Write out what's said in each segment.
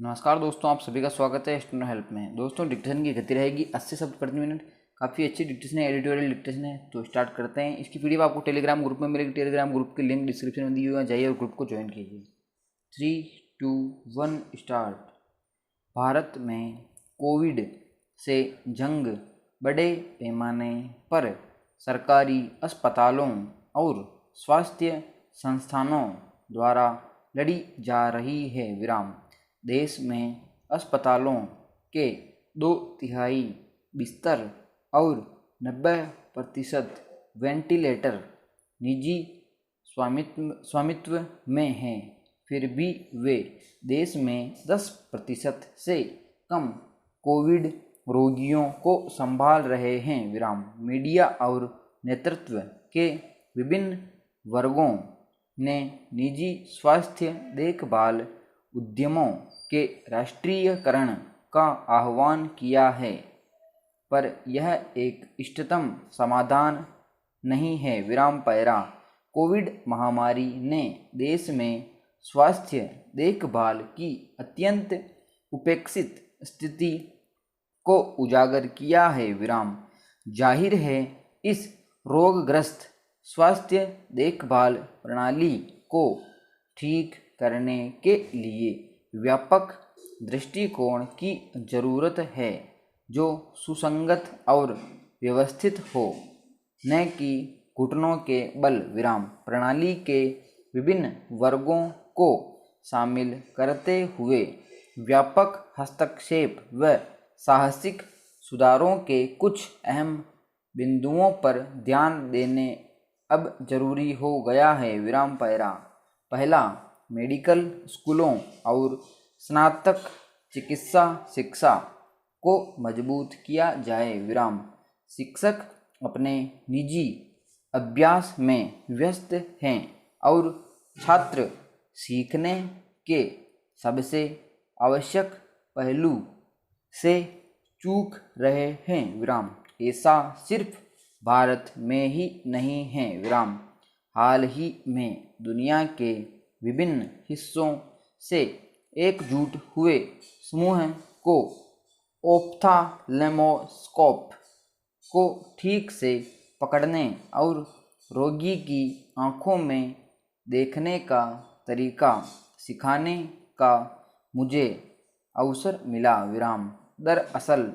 नमस्कार दोस्तों, आप सभी का स्वागत है स्टूडेंट हेल्प में। दोस्तों, डिक्टेशन की गति रहेगी 80 शब्द प्रति मिनट। काफ़ी अच्छी डिक्टेशन है, एडिटोरियल डिक्टेशन है। तो स्टार्ट करते हैं। इसकी पीडीएफ आपको टेलीग्राम ग्रुप में मिलेगी। टेलीग्राम ग्रुप की लिंक डिस्क्रिप्शन में दी हुई है, जाइए और ग्रुप को ज्वाइन कीजिए। 3, 2, 1 स्टार्ट। भारत में कोविड से जंग बड़े पैमाने पर सरकारी अस्पतालों और स्वास्थ्य संस्थानों द्वारा लड़ी जा रही है। देश में अस्पतालों के 2/3 बिस्तर और 90% वेंटिलेटर निजी स्वामित्व में हैं। फिर भी वे देश में 10% से कम कोविड रोगियों को संभाल रहे हैं। मीडिया और नेतृत्व के विभिन्न वर्गों ने निजी स्वास्थ्य देखभाल उद्यमों के राष्ट्रीयकरण का आह्वान किया है, पर यह एक इष्टतम समाधान नहीं है। कोविड महामारी ने देश में स्वास्थ्य देखभाल की अत्यंत उपेक्षित स्थिति को उजागर किया है। जाहिर है, इस रोगग्रस्त स्वास्थ्य देखभाल प्रणाली को ठीक करने के लिए व्यापक दृष्टिकोण की जरूरत है, जो सुसंगत और व्यवस्थित हो, न कि घुटनों के बल। प्रणाली के विभिन्न वर्गों को शामिल करते हुए व्यापक हस्तक्षेप व साहसिक सुधारों के कुछ अहम बिंदुओं पर ध्यान देने अब जरूरी हो गया है। पहला, मेडिकल स्कूलों और स्नातक चिकित्सा शिक्षा को मजबूत किया जाए। शिक्षक अपने निजी अभ्यास में व्यस्त हैं और छात्र सीखने के सबसे आवश्यक पहलू से चूक रहे हैं। ऐसा सिर्फ भारत में ही नहीं है। हाल ही में दुनिया के विभिन्न हिस्सों से एकजुट हुए समूह को ओफ्थाल्मोस्कोप को ठीक से पकड़ने और रोगी की आँखों में देखने का तरीका सिखाने का मुझे अवसर मिला। दरअसल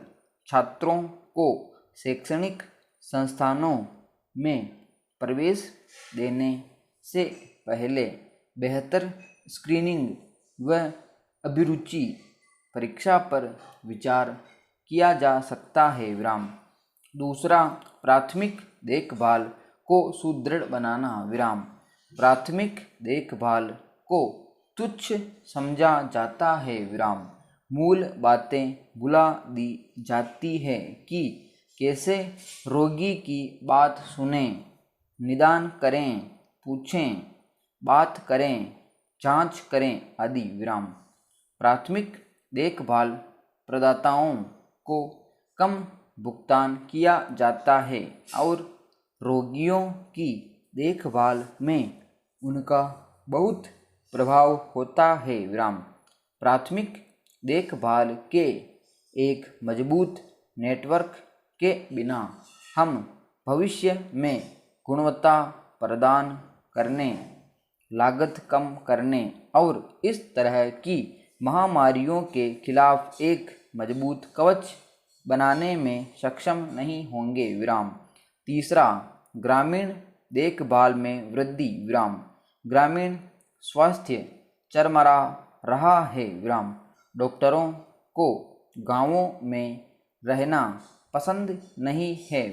छात्रों को शैक्षणिक संस्थानों में प्रवेश देने से पहले बेहतर स्क्रीनिंग व अभिरुचि परीक्षा पर विचार किया जा सकता है। दूसरा, प्राथमिक देखभाल को सुदृढ़ बनाना। प्राथमिक देखभाल को तुच्छ समझा जाता है। मूल बातें भुला दी जाती है कि कैसे रोगी की बात सुनें, निदान करें, पूछें, बात करें, जांच करें आदि। प्राथमिक देखभाल प्रदाताओं को कम भुगतान किया जाता है और रोगियों की देखभाल में उनका बहुत प्रभाव होता है। प्राथमिक देखभाल के एक मजबूत नेटवर्क के बिना हम भविष्य में गुणवत्ता प्रदान करने, लागत कम करने और इस तरह की महामारियों के खिलाफ एक मजबूत कवच बनाने में सक्षम नहीं होंगे। तीसरा, ग्रामीण देखभाल में वृद्धि। ग्रामीण स्वास्थ्य चरमरा रहा है। डॉक्टरों को गांवों में रहना पसंद नहीं है।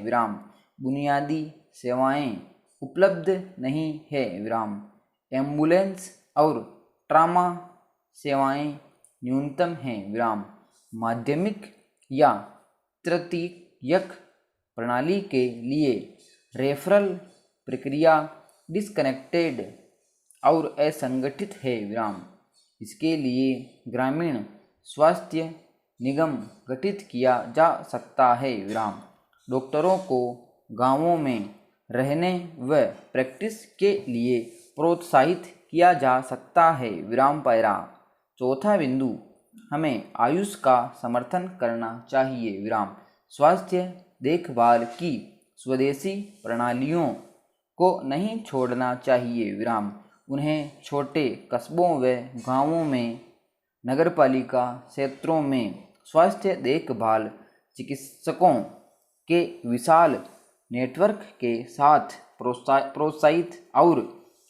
बुनियादी सेवाएं उपलब्ध नहीं है। एम्बुलेंस और ट्रामा सेवाएं न्यूनतम हैं। माध्यमिक या तृतीयक प्रणाली के लिए रेफरल प्रक्रिया डिस्कनेक्टेड और असंगठित है। इसके लिए ग्रामीण स्वास्थ्य निगम गठित किया जा सकता है। डॉक्टरों को गांवों में रहने व प्रैक्टिस के लिए प्रोत्साहित किया जा सकता है। चौथा बिंदु, हमें आयुष का समर्थन करना चाहिए विराम। स्वास्थ्य देखभाल की स्वदेशी प्रणालियों को नहीं छोड़ना चाहिए विराम। उन्हें छोटे कस्बों व गांवों में, नगरपालिका क्षेत्रों में स्वास्थ्य देखभाल चिकित्सकों के विशाल नेटवर्क के साथ प्रोत्साहित और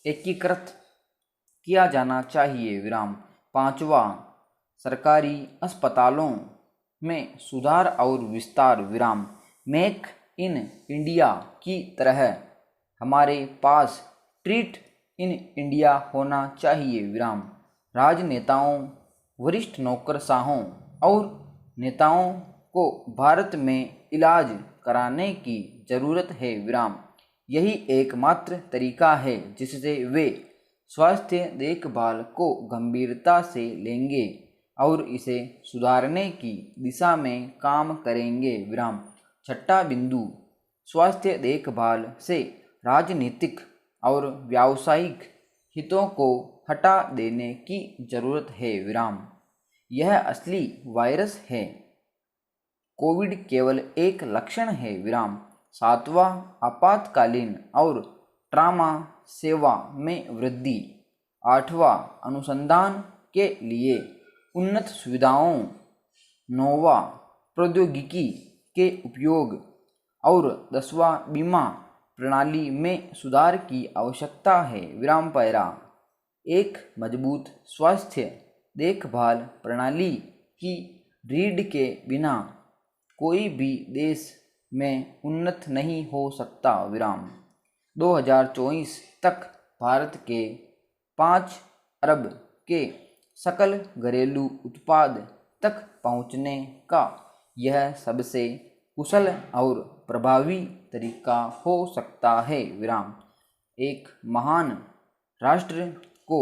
एकीकृत किया जाना चाहिए विराम। पांचवा, सरकारी अस्पतालों में सुधार और विस्तार विराम। मेक इन इंडिया की तरह हमारे पास ट्रीट इन इंडिया होना चाहिए विराम। राजनेताओं, वरिष्ठ नौकरशाहों और नेताओं को भारत में इलाज कराने की जरूरत है विराम। यही एकमात्र तरीका है जिससे वे स्वास्थ्य देखभाल को गंभीरता से लेंगे और इसे सुधारने की दिशा में काम करेंगे विराम। छठा बिंदु, स्वास्थ्य देखभाल से राजनीतिक और व्यावसायिक हितों को हटा देने की जरूरत है विराम। यह असली वायरस है, कोविड केवल एक लक्षण है विराम। सातवां, आपातकालीन और ट्रामा सेवा में वृद्धि। आठवां, अनुसंधान के लिए उन्नत सुविधाओं, नोवा प्रौद्योगिकी के उपयोग और 10वां, बीमा प्रणाली में सुधार की आवश्यकता है विराम। पैरा, एक मजबूत स्वास्थ्य देखभाल प्रणाली की रीढ़ के बिना कोई भी देश में उन्नत नहीं हो सकता विराम। 2024 तक भारत के 5 अरब के सकल घरेलू उत्पाद तक पहुंचने का यह सबसे कुशल और प्रभावी तरीका हो सकता है विराम। एक महान राष्ट्र को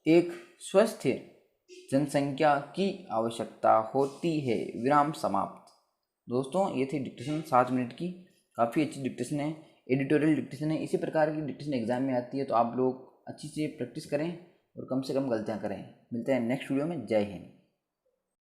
एक स्वस्थ जनसंख्या की आवश्यकता होती है विराम। समाप्त। दोस्तों, ये थी डिक्टेशन 7 मिनट की, काफ़ी अच्छी डिक्टेशन है, एडिटोरियल डिक्टेशन है। इसी प्रकार की डिक्टेशन एग्जाम में आती है, तो आप लोग अच्छी से प्रैक्टिस करें और कम से कम गलतियाँ करें। मिलते हैं नेक्स्ट वीडियो में। जय हिंद।